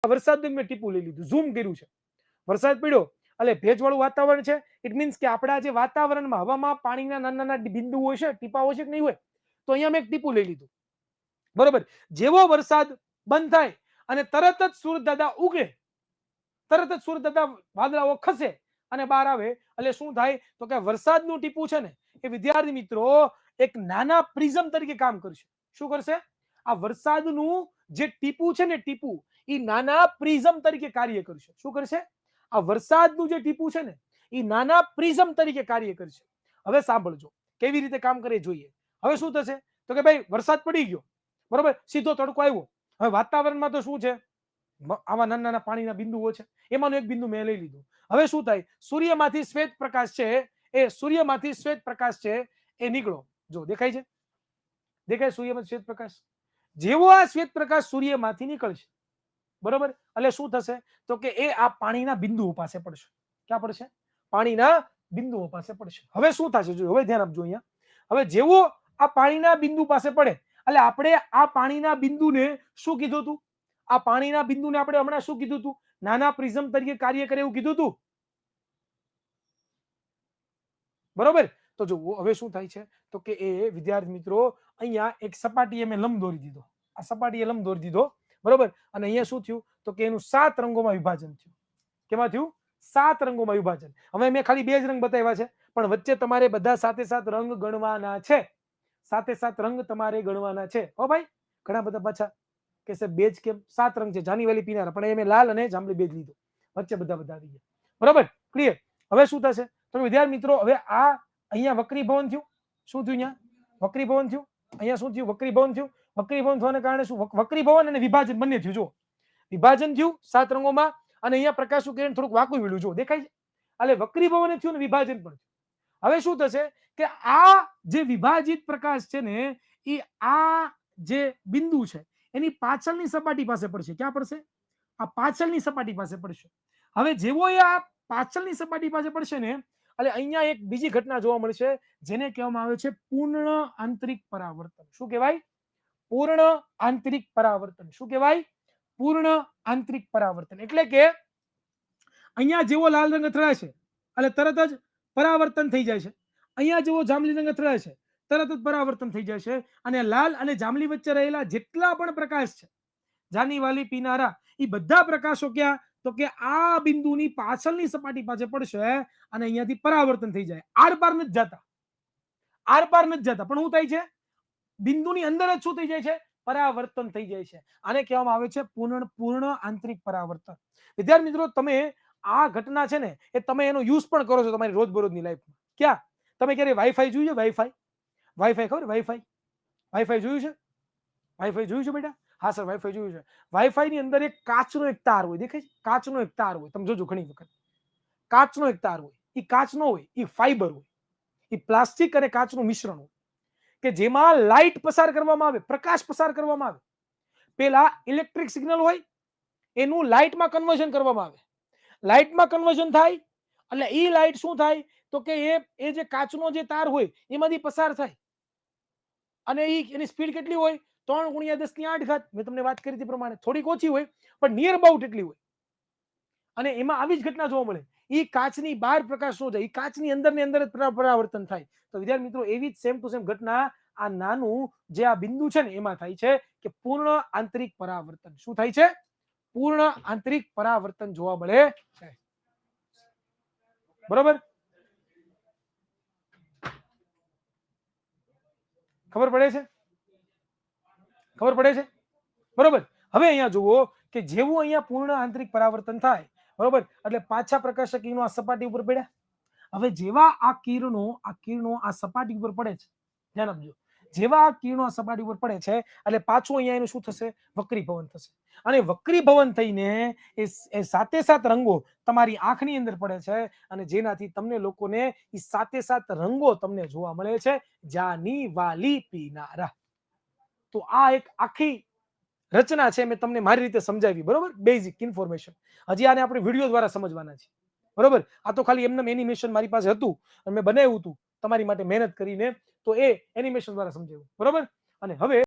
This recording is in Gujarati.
વરસાદનું મેં ટીપું લઈ લીધું, ઝૂમ કર્યું છે. વરસાદ પડ્યો એટલે ભેજવાળું વાતાવરણ છે. ઇટ મીન્સ કે આપણા જે વાતાવરણમાં હવામાં પાણીના નાના નાના બિંદુઓ છે, ટીપાઓ છે કે નહીં હોય, તો અહીંયા મેં એક ટીપું લઈ લીધું. બરોબર. જેવો વરસાદ બંધ થાય અને તરત જ સૂરજ દાદા ઉગે, તરત જ સૂરજ દાદા વાદળાઓ ખસે અને બહાર આવે એટલે શું થાય તો કે વરસાદનું ટીપું છે ને એ વિદ્યાર્થી મિત્રો એક નાના પ્રિઝમ તરીકે કામ કરશે. શું કરશે? આ વરસાદનું જે ટીપું છે ને, ટીપું એ નાના પ્રિઝમ તરીકે કાર્ય કરશે. શું કરશે? આ વરસાદનું જે ટીપું છે ને એ નાના પ્રિઝમ તરીકે કાર્ય કરશે. હવે સાંભળજો કેવી રીતે કામ કરે જોઈએ. હવે શું થશે તો કે ભાઈ વરસાદ પડી ગયો, બરોબર, સીધો તડકો આવ્યો. હવે વાતાવરણમાં તો શું છે, આવા નાના નાના પાણીના બિંદુઓ છે, એમાંનું એક બિંદુ મેં લઈ લીધું. હવે શું થાય, સૂર્યમાંથી શ્વેત પ્રકાશ છે, એ સૂર્યમાંથી શ્વેત પ્રકાશ છે એ નીકળો. જો દેખાય છે, દેખાય સૂર્યમાંથી શ્વેત પ્રકાશ. જેવો આ શ્વેત પ્રકાશ સૂર્યમાંથી નીકળશે, બરોબર, એટલે શું થશે તો કે એ આ પાણીના બિંદુઓ પાસે પડશે. ક્યાં પડશે? પાણીના બિંદુઓ પાસે પડશે. હવે શું થશે જો, હવે ધ્યાન આપજો અહીંયા. હવે જેવો આ પાણીના બિંદુ પાસે પડે એટલે આપણે આ પાણીના બિંદુને શું કીધું હતું? આ પાણીના બિંદુને આપણે હમણાં શું કીધું હતું? નાના પ્રિઝમ તરીકે કાર્ય કરે એવું કીધું હતું, બરોબર. તો જો હવે શું થાય છે તો કે એ વિદ્યાર્થી મિત્રો અહીંયા એક સપાટીએ મેં લંબ દોરી દીધો. આ સપાટીએ લંબ દોરી દીધો, બરોબર. અને અહીંયા શું થયું તો કે એનું 7 રંગોમાં વિભાજન થયું. કેમાં થયું? 7 રંગોમાં વિભાજન. હવે મેં ખાલી 2 જ રંગ બતાવ્યા છે, પણ વચ્ચે તમારે બધા 7 રંગ ગણવાના છે. 7 રંગ તમારે ગણવાના છે. હો ભાઈ, ઘણા બધા પાછા કે સાહેબ 2 જ કેમ? 7 રંગ છે, જાની વાલી પીનારા, પણ એ મેં લાલ અને જાંબલી 2 જ લીધો. વચ્ચે બધા બધા આવી ગયા, બરોબર, ક્લિયર. હવે શું થશે તો વિદ્યાર્થી મિત્રો, હવે આ અહીંયા વક્રીભવન થયું. શું થયું? અહીંયા વક્રીભવન થયું. અહીંયા શું થયું? વક્રીભવન થયું. વક્રીભવન થવાને કારણે શું? વક્રીભવન અને વિભાજન બંને થયું. જો વિભાજન થયું 7 રંગોમાં, અને અહીંયા પ્રકાશનું કિરણ થોડુંક વાંકું વળ્યું. જો દેખાય છે? એટલે વક્રીભવન થયું અને વિભાજન પણ થયું. હવે શું થશે કે આ જે વિભાજિત પ્રકાશ છે ને એ આ જે બિંદુ છે એની પાછળની સપાટી પાસે પડશે. ક્યાં પડશે? આ પાછળની સપાટી પાસે પડશે. હવે જેવો એ આ પાછળની સપાટી પાસે પડશે ને એટલે અહીંયા એક બીજી ઘટના જોવા મળશે જેને કહેવામાં આવે છે પૂર્ણ આંતરિક પરાવર્તન. શું કહેવાય? પૂર્ણ આંતરિક પરાવર્તન. શું કહેવાય? પૂર્ણ આંતરિક પરાવર્તન. એટલે કે અહીંયા જેવો લાલ રંગ અથડાય છે એટલે તરત જ પરાવર્તન થઈ જાય છે. અહીંયા જેવો જાંબલી રંગ અથડાય છે તરત જ પરાવર્તન થઈ જાય છે. અને લાલ અને જાંબલી વચ્ચે રહેલા જેટલા પણ પ્રકાશ છે, જાની વાલી પીનારા, એ બધા પ્રકાશો ક્યાં તો કે આ બિંદુની પાછળની સપાટી પાસે પડશે અને અહીંયાથી પરાવર્તન થઈ જાય. આર પાર નથી જતા, આર પાર નથી જતા, પણ શું થાય છે? બિંદુની અંદર જ શું થઈ જાય છે? પરાવર્તન થઈ જાય છે. આને કહેવામાં આવે છે પૂર્ણ આંતરિક પરાવર્તન. વિદ્યાર્થી મિત્રો, તમે આ ઘટના છે ને એ તમે એનો યુઝ પણ કરો છો તમારી રોજબરોજની લાઈફમાં. ક્યાં? તમે ક્યારે વાઈફાઈ જોયું છે? વાઈફાઈ, વાઈફાઈ ખબર? વાઈફાઈ, વાઈફાઈ જોયું છે? વાઈફાઈ જોયું છે બેટા? હા સર, વાઈફાઈ જોયું છે. વાઈફાઈ ની અંદર એક કાચનો એક તાર હોય, દેખાય છે? કાચનો એક તાર હોય, તમે જોજો ઘણી વખત કાચનો એક તાર હોય. એ કાચ નો હોય, એ ફાઈબર હોય, એ પ્લાસ્ટિક અને કાચનું મિશ્રણ હોય કે જેમાં લાઈટ પસાર કરવામાં આવે, પ્રકાશ પસાર કરવામાં આવે. પેલા ઇલેક્ટ્રિક સિગ્નલ હોય એનું લાઇટમાં કન્વર્ઝન કરવામાં આવે. લાઇટમાં કન્વર્ઝન થાય એટલે એ લાઇટ શું થાય તો કે એ જે કાચનો જે તાર હોય એમાંથી પસાર થાય અને એની સ્પીડ કેટલી હોય? 3 × 10⁸. મેં તમને વાત કરી તે પ્રમાણે થોડીક ઓછી હોય પણ નિયર અબાઉટ એટલી હોય. અને એમાં આવી જ ઘટના જોવા મળે. એ કાચની બહાર પ્રકાશ શું જાય, એ કાચની અંદર ને અંદર જ પરાવર્તન થાય. તો વિદ્યાર્થી મિત્રો, એવી જ સેમ ટુ સેમ ઘટના આ નાનું જે આ બિંદુ છે ને એમાં થાય છે કે પૂર્ણ આંતરિક પરાવર્તન. શું થાય છે? પૂર્ણ આંતરિક પરાવર્તન જોવા મળે છે. બરોબર? ખબર પડે છે? ખબર પડે છે? બરોબર. હવે અહીંયા જુઓ કે જેવું અહીંયા પૂર્ણ આંતરિક પરાવર્તન થાય, બરોબર, એટલે પાછા પ્રકાશક કિરણો આ સપાટી ઉપર પડ્યા. હવે જેવા આ કિરણો આ સપાટી ઉપર પડે છે, ધ્યાન આપજો, જેવા આ કિરણો આ સપાટી ઉપર પડે છે એટલે પાછું અહીંયા એનું શું થશે? વક્રીભવન થશે. અને વક્રીભવન થઈને એ 7 રંગો તમારી આંખની અંદર પડે છે અને જેનાથી તમને લોકોને એ 7 રંગો તમને જોવા મળે છે. જાની વાલી પીનારા. તો આ એક આખી રચના છે, મેં તમને મારી રીતે સમજાવી, બરોબર, બેઝિક ઇન્ફોર્મેશન. હજી આને આપણે વિડીયો દ્વારા સમજવાના છે, બરોબર. આ તો ખાલી એમને એનિમેશન મારી પાસે હતું અને મેં બનાવ્યું હતું તમારી માટે મહેનત કરીને, તો એ એનિમેશન દ્વારા સમજાવ્યું, બરોબર. અને હવે